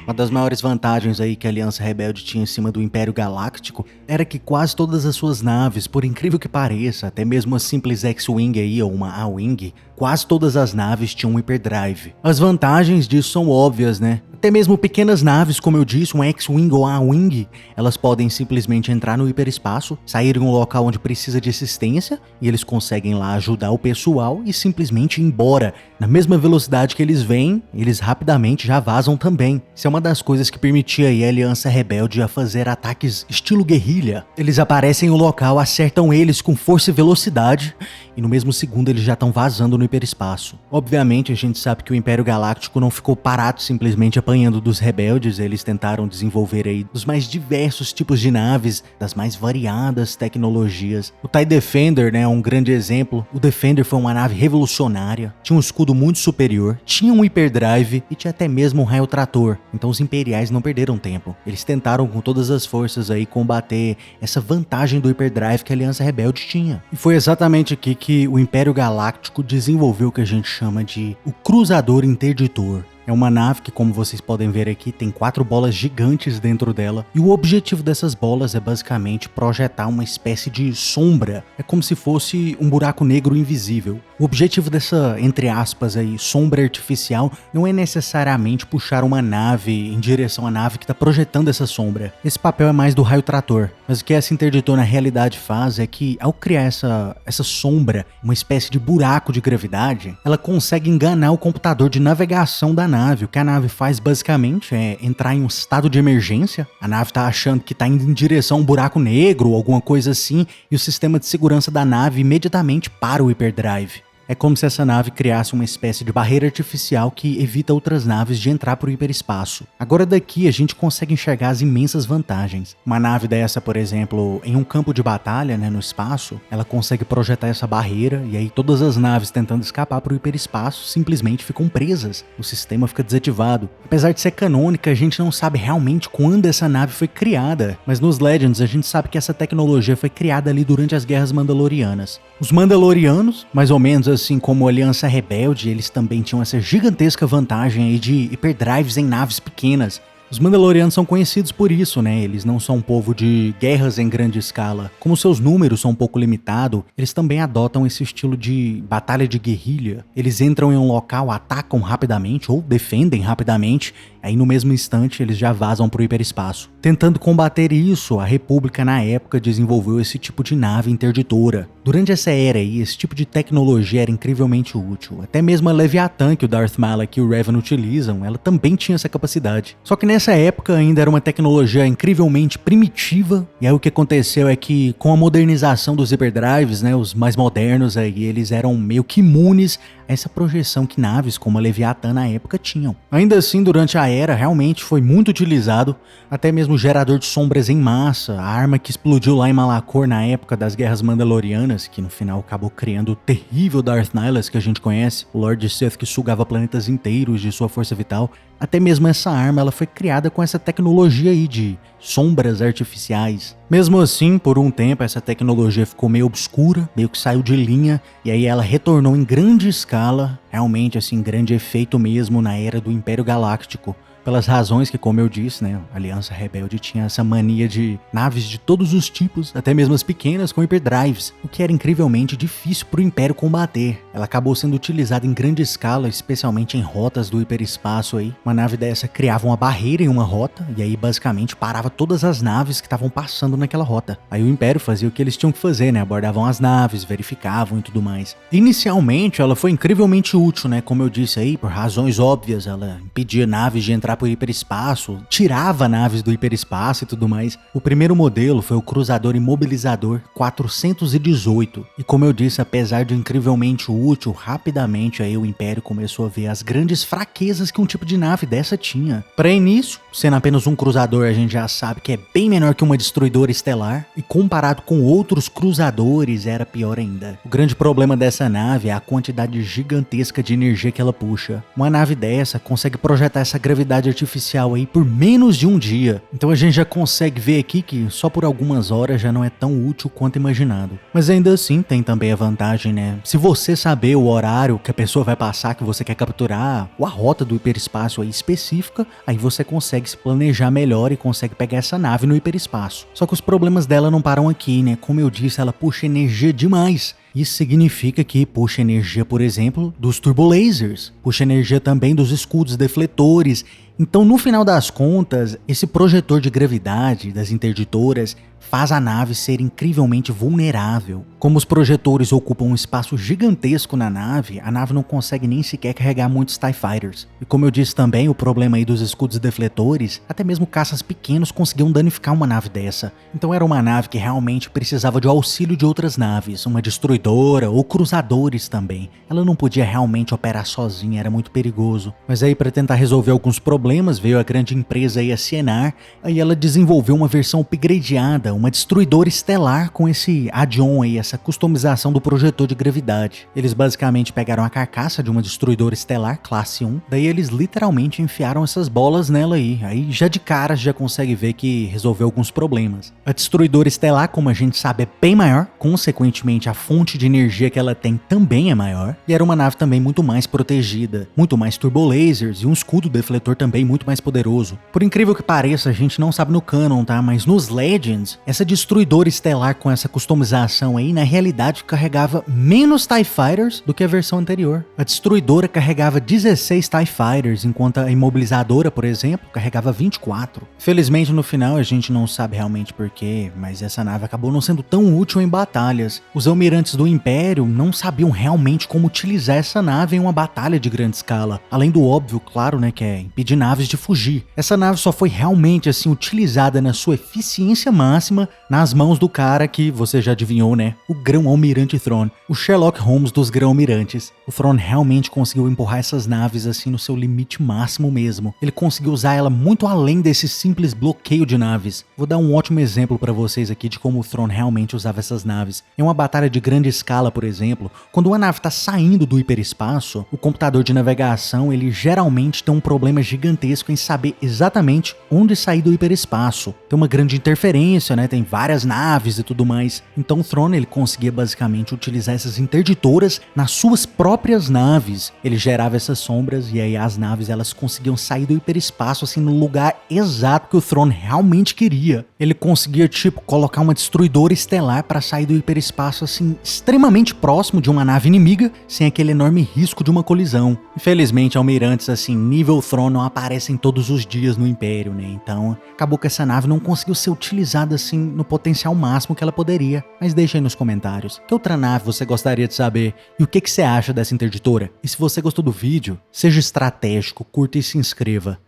Uma das maiores vantagens aí que a Aliança Rebelde tinha em cima do Império Galáctico era que quase todas as suas naves, por incrível que pareça, até mesmo a simples X-Wing aí ou uma A-Wing, quase todas as naves tinham um hyperdrive. As vantagens disso são óbvias, né? Até mesmo pequenas naves, como eu disse, um X-Wing ou A-Wing, elas podem simplesmente entrar no hiperespaço, sair em um local onde precisa de assistência, e eles conseguem lá ajudar o pessoal e simplesmente ir embora. Na mesma velocidade que eles vêm, eles rapidamente já vazam também. Isso é uma das coisas que permitia aí a Aliança Rebelde a fazer ataques estilo guerrilha. Eles aparecem no local, acertam eles com força e velocidade, e no mesmo segundo eles já estão vazando no hiperespaço. Obviamente a gente sabe que o Império Galáctico não ficou parado simplesmente apanhando dos rebeldes, eles tentaram desenvolver aí os mais diversos tipos de naves, das mais variadas tecnologias. O TIE Defender, né, é um grande exemplo. O Defender foi uma nave revolucionária, tinha um escudo muito superior, tinha um hyperdrive e tinha até mesmo um raio trator. Então os imperiais não perderam tempo. Eles tentaram com todas as forças aí combater essa vantagem do hyperdrive que a Aliança Rebelde tinha. E foi exatamente aqui que o Império Galáctico desenvolveu o que a gente chama de o Cruzador Interditor. É uma nave que, como vocês podem ver aqui, tem 4 bolas gigantes dentro dela. E o objetivo dessas bolas é basicamente projetar uma espécie de sombra. É como se fosse um buraco negro invisível. O objetivo dessa, entre aspas, aí, sombra artificial não é necessariamente puxar uma nave em direção à nave que está projetando essa sombra. Esse papel é mais do raio trator. Mas o que essa interditor na realidade faz é que, ao criar essa sombra, uma espécie de buraco de gravidade, ela consegue enganar o computador de navegação da nave. O que a nave faz basicamente é entrar em um estado de emergência. A nave tá achando que tá indo em direção a um buraco negro ou alguma coisa assim, e o sistema de segurança da nave imediatamente para o hyperdrive. É como se essa nave criasse uma espécie de barreira artificial que evita outras naves de entrar para o hiperespaço. Agora daqui a gente consegue enxergar as imensas vantagens. Uma nave dessa, por exemplo, em um campo de batalha, né, no espaço, ela consegue projetar essa barreira e aí todas as naves tentando escapar para o hiperespaço simplesmente ficam presas. O sistema fica desativado. Apesar de ser canônica, a gente não sabe realmente quando essa nave foi criada, mas nos Legends a gente sabe que essa tecnologia foi criada ali durante as Guerras Mandalorianas. Os Mandalorianos, mais ou menos assim como a Aliança Rebelde, eles também tinham essa gigantesca vantagem aí de hyperdrives em naves pequenas. Os Mandalorianos são conhecidos por isso, né? Eles não são um povo de guerras em grande escala. Como seus números são um pouco limitados, eles também adotam esse estilo de batalha de guerrilha. Eles entram em um local, atacam rapidamente ou defendem rapidamente, aí no mesmo instante eles já vazam para o hiperespaço. Tentando combater isso, a República na época desenvolveu esse tipo de nave interditora. Durante essa era aí, esse tipo de tecnologia era incrivelmente útil. Até mesmo a Leviathan, que o Darth Malak e o Revan utilizam, ela também tinha essa capacidade. Só que nessa época ainda era uma tecnologia incrivelmente primitiva, e aí o que aconteceu é que com a modernização dos hyperdrives, né, os mais modernos aí, eles eram meio que imunes a essa projeção que naves como a Leviathan na época tinham. Ainda assim, durante a era, realmente foi muito utilizado, até mesmo o gerador de sombras em massa, a arma que explodiu lá em Malachor na época das Guerras Mandalorianas, que no final acabou criando o terrível Darth Nihilus que a gente conhece, o Lord Sith que sugava planetas inteiros de sua força vital. Até mesmo essa arma ela foi criada com essa tecnologia aí de sombras artificiais. Mesmo assim, por um tempo essa tecnologia ficou meio obscura, meio que saiu de linha, e aí ela retornou em grande escala, realmente assim, grande efeito mesmo na era do Império Galáctico. Pelas razões que, como eu disse, né, a Aliança Rebelde tinha essa mania de naves de todos os tipos, até mesmo as pequenas, com hyperdrives, o que era incrivelmente difícil para o Império combater. Ela acabou sendo utilizada em grande escala, especialmente em rotas do hiperespaço aí. Uma nave dessa criava uma barreira em uma rota, e aí basicamente parava todas as naves que estavam passando naquela rota. Aí o Império fazia o que eles tinham que fazer, né, abordavam as naves, verificavam e tudo mais. Inicialmente ela foi incrivelmente útil, né, como eu disse aí, por razões óbvias, ela impedia naves de entrar por hiperespaço, tirava naves do hiperespaço e tudo mais. O primeiro modelo foi o Cruzador Imobilizador 418, e como eu disse, apesar de incrivelmente útil, rapidamente aí o Império começou a ver as grandes fraquezas que um tipo de nave dessa tinha. Para início, sendo apenas um cruzador, a gente já sabe que é bem menor que uma destruidora estelar, e comparado com outros cruzadores era pior ainda. O grande problema dessa nave é a quantidade gigantesca gigantesca de energia que ela puxa. Uma nave dessa consegue projetar essa gravidade artificial aí por menos de um dia. Então a gente já consegue ver aqui que só por algumas horas já não é tão útil quanto imaginado. Mas ainda assim tem também a vantagem, né? Se você saber o horário que a pessoa vai passar, que você quer capturar, ou a rota do hiperespaço aí específica, aí você consegue se planejar melhor e consegue pegar essa nave no hiperespaço. Só que os problemas dela não param aqui, né? Como eu disse, ela puxa energia demais. Isso significa que puxa energia, por exemplo, dos turbolasers, puxa energia também dos escudos defletores. Então, no final das contas, esse projetor de gravidade das interditoras faz a nave ser incrivelmente vulnerável. Como os projetores ocupam um espaço gigantesco na nave, a nave não consegue nem sequer carregar muitos TIE Fighters. E como eu disse também, o problema aí dos escudos defletores, até mesmo caças pequenos conseguiam danificar uma nave dessa. Então era uma nave que realmente precisava de auxílio de outras naves, uma destruidora ou cruzadores também. Ela não podia realmente operar sozinha, era muito perigoso. Mas aí, para tentar resolver alguns problemas, veio a grande empresa aí, a Cienar, aí ela desenvolveu uma versão upgradeada, uma destruidora estelar com esse add-on aí, essa customização do projetor de gravidade. Eles basicamente pegaram a carcaça de uma destruidora estelar classe 1, daí eles literalmente enfiaram essas bolas nela aí já de cara já consegue ver que resolveu alguns problemas. A destruidora estelar, como a gente sabe, é bem maior, consequentemente a fonte de energia que ela tem também é maior, e era uma nave também muito mais protegida, muito mais turbolasers e um escudo defletor também muito mais poderoso. Por incrível que pareça, a gente não sabe no canon, tá? Mas nos Legends, essa destruidora estelar com essa customização aí, na realidade carregava menos TIE Fighters do que a versão anterior. A destruidora carregava 16 TIE Fighters, enquanto a imobilizadora, por exemplo, carregava 24. Felizmente no final a gente não sabe realmente porquê, mas essa nave acabou não sendo tão útil em batalhas. Os almirantes do Império não sabiam realmente como utilizar essa nave em uma batalha de grande escala. Além do óbvio, claro, né, que é impedir naves de fugir. Essa nave só foi realmente assim utilizada na sua eficiência máxima nas mãos do cara que você já adivinhou, né? O Grão-Almirante Thrawn, o Sherlock Holmes dos Grão-Almirantes. O Thrawn realmente conseguiu empurrar essas naves assim no seu limite máximo mesmo. Ele conseguiu usar ela muito além desse simples bloqueio de naves. Vou dar um ótimo exemplo para vocês aqui de como o Thrawn realmente usava essas naves. Em uma batalha de grande escala, por exemplo, quando uma nave está saindo do hiperespaço, o computador de navegação ele geralmente tem um problema gigantesco em saber exatamente onde sair do hiperespaço. Tem uma grande interferência, né? Tem várias naves e tudo mais. Então o Thrawn ele conseguia basicamente utilizar essas interditoras nas suas próprias naves. Ele gerava essas sombras e aí as naves elas conseguiam sair do hiperespaço assim no lugar exato que o Thrawn realmente queria. Ele conseguia tipo colocar uma destruidora estelar para sair do hiperespaço assim extremamente próximo de uma nave inimiga, sem aquele enorme risco de uma colisão. Infelizmente almirantes assim nível Thrawn não aparecem todos os dias no Império, né? Então acabou que essa nave não conseguiu ser utilizada assim no potencial máximo que ela poderia. Mas deixa aí nos comentários que outra nave você gostaria de saber e o que você acha dessa interditora. E se você gostou do vídeo, seja estratégico, curta e se inscreva.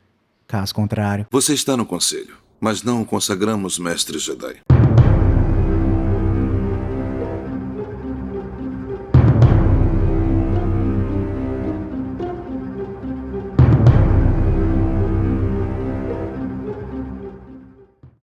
Caso contrário... Você está no conselho, mas não o consagramos mestre Jedi.